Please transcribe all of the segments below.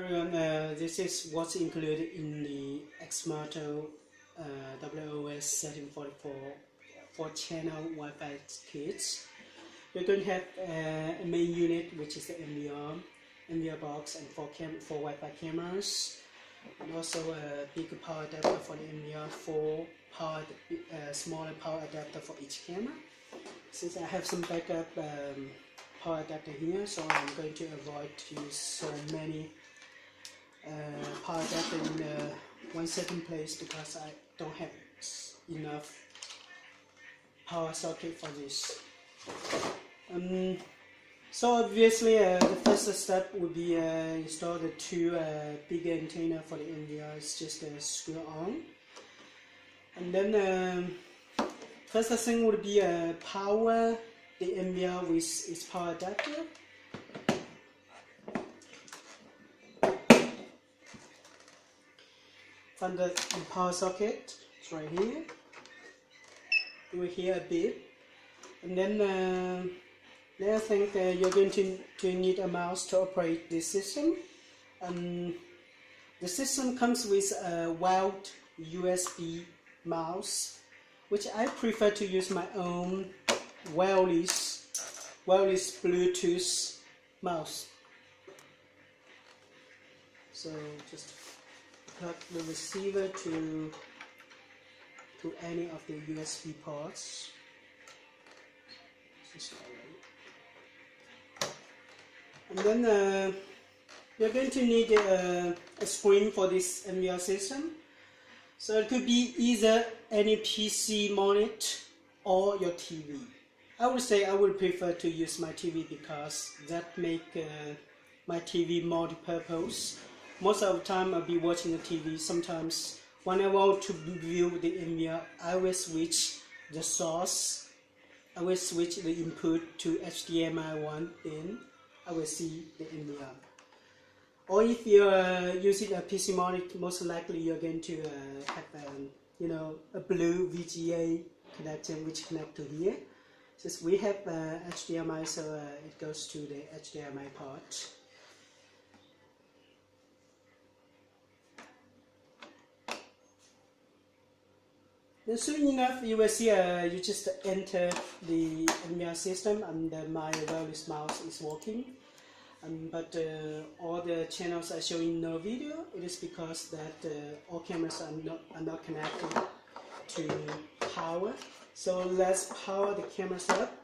everyone, this is what's included in the XMARTO WOS 1344 4-channel Wi-Fi kits. You're going to have a main unit, which is the NVR box, and four Wi-Fi cameras, and also a bigger power adapter for the NVR, smaller power adapter for each camera. Since I have some backup power adapter here, so I'm going to avoid to use so many power adapter in one certain place, because I don't have enough power socket for this. So obviously the first step would be install the two bigger antenna for the NVR. It's just screw on, and then first thing would be power the NVR with its power adapter. Find the power socket. It's right here. You will hear a beep, and then I think you're going to need a mouse to operate this system. The system comes with a wired USB mouse, which I prefer to use my own wireless Bluetooth mouse. So just plug the receiver to any of the USB ports. And then you're going to need a screen for this NVR system. So it could be either any PC monitor or your TV. I would say I would prefer to use my TV, because that make my TV multi-purpose. Most of the time I'll be watching the TV. Sometimes when I want to view the NVR, I will switch the source. I will switch the input to HDMI 1 in. I will see the NVR. Or if you're using a PC monitor, most likely you're going to have a blue VGA connector which connect to here. Since we have HDMI, so it goes to the HDMI port. Then soon enough, you will see you just enter the NVR system, and my wireless mouse is working. But all the channels are showing no video. It is because that all cameras are not connected to power. So let's power the cameras up.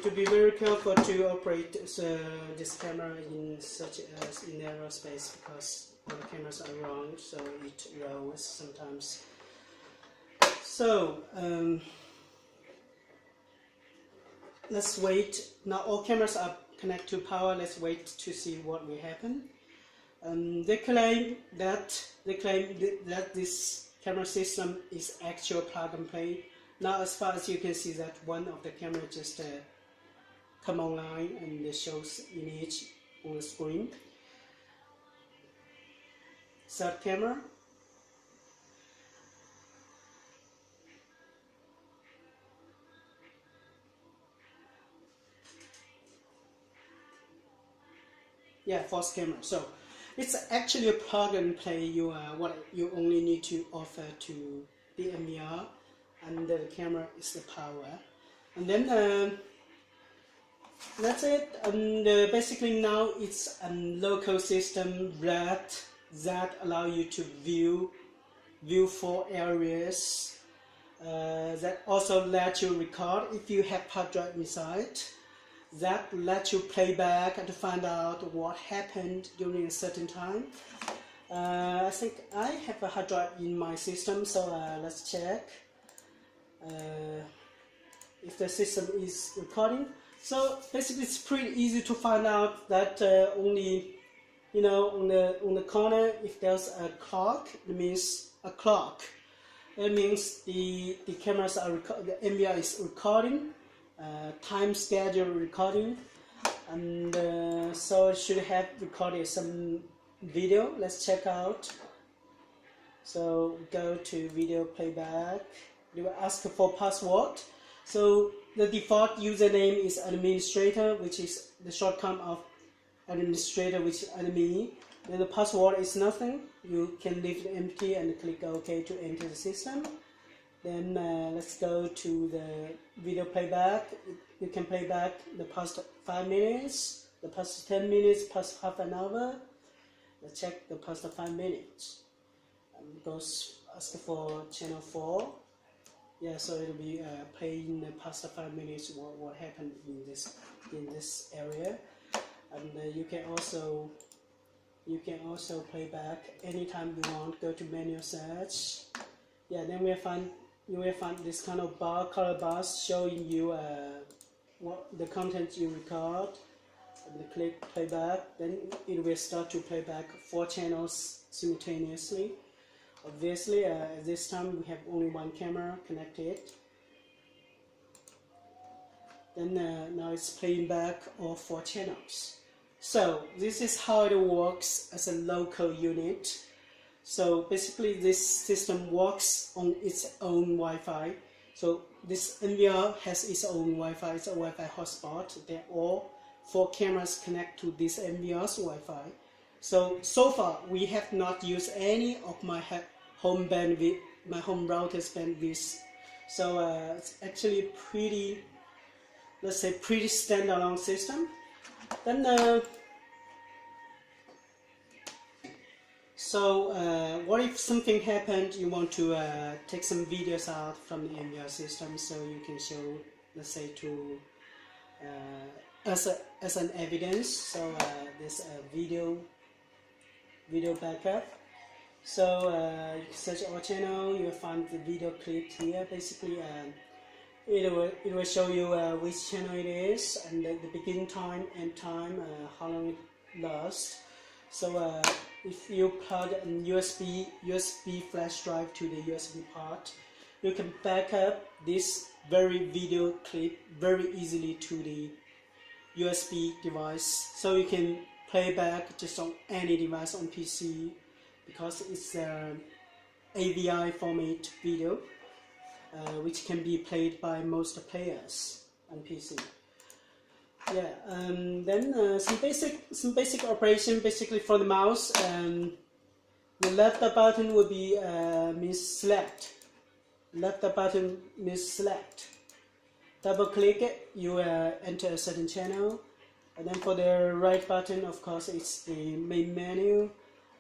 To be very careful to operate this camera in such a narrow space, because all the cameras are round, so it rolls sometimes. So let's wait. Now all cameras are connected to power. Let's wait to see what will happen. They claim that this camera system is actual plug and play. Now, as far as you can see, that one of the camera just come online and it shows image on the screen. Third camera. Yeah, fourth camera. So it's actually a plug and play. What you only need to offer to the NVR, and the camera is the power, and then that's it. And basically now it's a local system that allow you to view 4 areas. That also let you record if you have hard drive inside. That let you play back and to find out what happened during a certain time. I think I have a hard drive in my system, so let's check if the system is recording. So basically it's pretty easy to find out that only, on the corner, if there's a clock, it means a clock. It means the cameras are the NVR is recording time schedule recording, and so it should have recorded some video. Let's check out. So go to video playback. They will ask for password. So the default username is administrator, which is the shortcut of administrator, which is admin. Then the password is nothing. You can leave it empty and click OK to enter the system. Then let's go to the video playback. You can play back the past 5 minutes, the past 10 minutes, past half an hour. Let's check the past 5 minutes. Goes ask for channel 4. Yeah, so it'll be playing the past 5 minutes what happened in this area, and you can also play back anytime you want. Go to menu search. Yeah, then you will find this kind of color bars showing you what the content you record, and click playback. Then it will start to play back 4 channels simultaneously. Obviously, this time we have only one camera connected. Then now it's playing back all 4 channels. So this is how it works as a local unit. So basically this system works on its own Wi-Fi. So this NVR has its own Wi-Fi, it's a Wi-Fi hotspot. They're all 4 cameras connect to this NVR's Wi-Fi. So far we have not used any of my home bandwidth, my home router's bandwidth. So it's actually pretty, let's say, pretty standalone system. Then what if something happened? You want to take some videos out from the NVR system, so you can show, let's say, to as an evidence. So this video backup. So you can search our channel. You will find the video clip here. Basically, it will show you which channel it is, and the beginning time, end time, how long it lasts. So if you plug a USB flash drive to the USB port, you can back up this very video clip very easily to the USB device. So you can play back just on any device on PC, because it's AVI format video, which can be played by most players on PC. Yeah, then some basic operation. Basically, for the mouse, the left button will be means select. Left button means select. Double click it, you enter a certain channel, and then for the right button, of course, it's the main menu,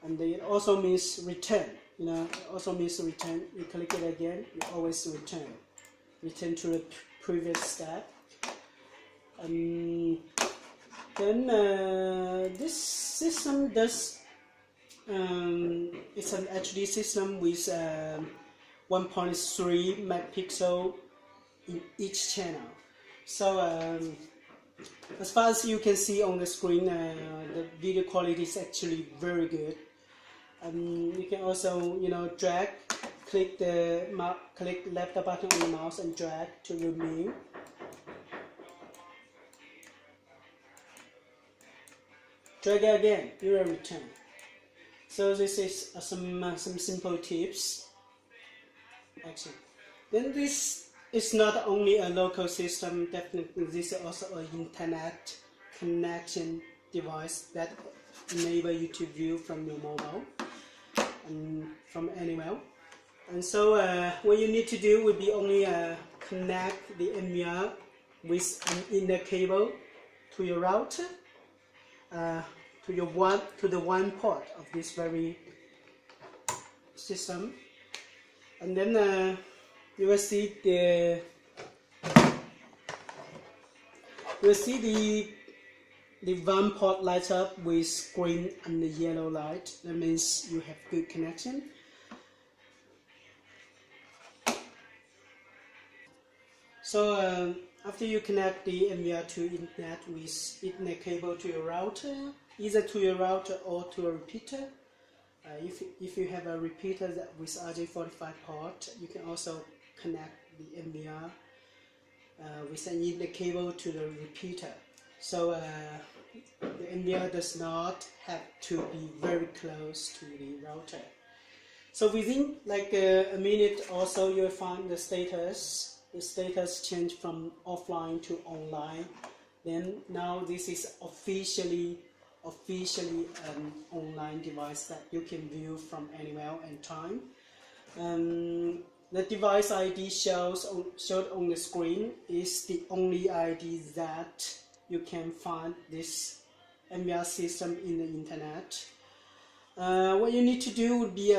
and it also means return. You know, it also means return. You click it again, you always return to the previous step. Then this system does, it's an HD system with 1.3 megapixel in each channel. So as far as you can see on the screen, the video quality is actually very good. You can also, you know, click left button on the mouse and drag to remove. Drag again, you will return. So this is some simple tips. Actually, then this is not only a local system. Definitely, this is also an internet connection device that enable you to view from your mobile and from anywhere. And so what you need to do would be only connect the NVR with an inner cable to your router. To the one port of this very system, and then you will see the one port lights up with green and the yellow light. That means you have good connection. So after you connect the NVR to internet with Ethernet cable to your router, either to your router or to a repeater. If you have a repeater with RJ45 port, you can also connect the NVR we send in the cable to the repeater. So the NVR does not have to be very close to the router. So within like a minute or so, you'll find the status. The status change from offline to online. Then now this is officially an online device that you can view from anywhere and time. The device ID showed on the screen is the only ID that you can find this NVR system in the internet. What you need to do would be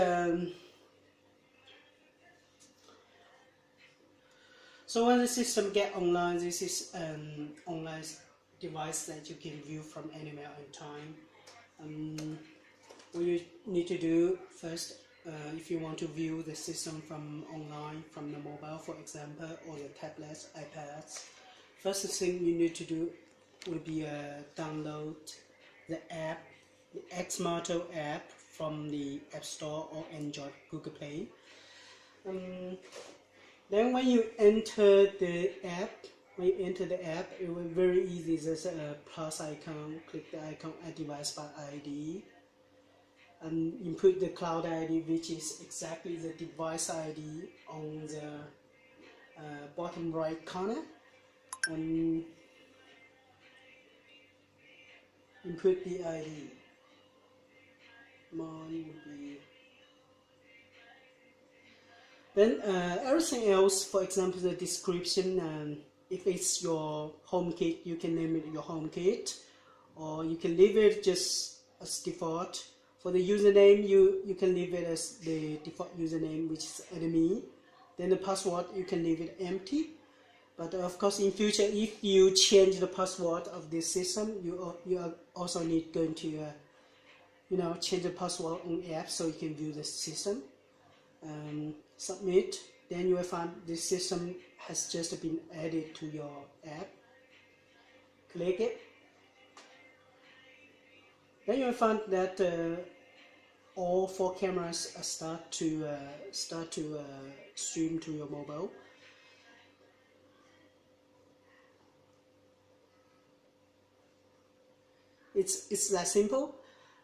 so when the system get online, this is an online device that you can view from anywhere and time. What you need to do first, if you want to view the system from online, from the mobile, for example, or the tablets, iPads, first thing you need to do would be download the app, the XMARTO app from the App Store or Android Google Play. Then when you enter the app, it will be very easy. There's a plus icon. Click the icon, add device by ID, and input the cloud ID, which is exactly the device ID on the bottom right corner. And input the ID. Mine would be. Then everything else, for example, the description, if it's your home kit, you can name it your home kit, or you can leave it just as default. For the username, you can leave it as the default username, which is enemy. Then the password, you can leave it empty. But of course, in future, if you change the password of this system, you are also need going to change the password on the app so you can view the system. Submit, then you will find this system has just been added to your app. Click it. Then you will find that all 4 cameras start to stream to your mobile. It's that simple.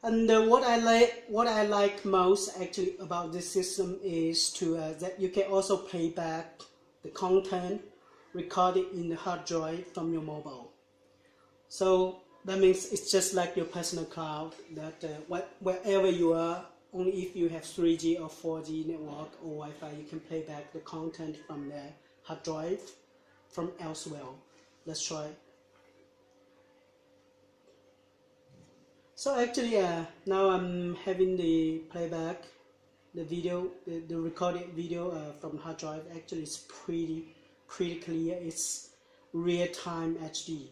And what I like most actually about this system is that you can also play back the content recorded in the hard drive from your mobile. So that means it's just like your personal cloud, that wherever you are, only if you have 3G or 4G network or Wi-Fi, you can play back the content from the hard drive from elsewhere. Let's try. So actually, now I'm having the playback, the video, the recorded video from hard drive. Actually, it's pretty clear. It's real-time HD.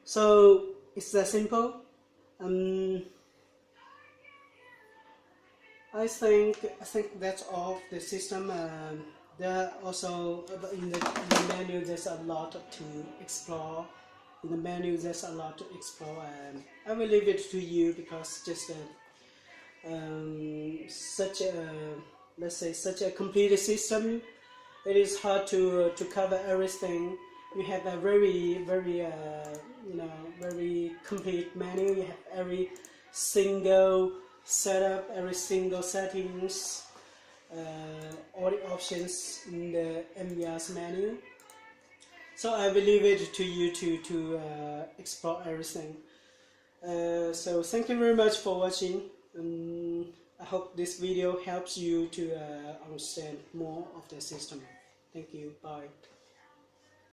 So it's that simple. I think that's all of the system. There are also in the menu there's a lot to explore. In the menu there's a lot to explore, and I will leave it to you because just such a complete system, it is hard to cover everything. You have a very complete menu. You have every single setup, every single settings. All the options in the NVR's menu. So I will leave it to you to explore everything. So thank you very much for watching. I hope this video helps you to understand more of the system. Thank you. Bye.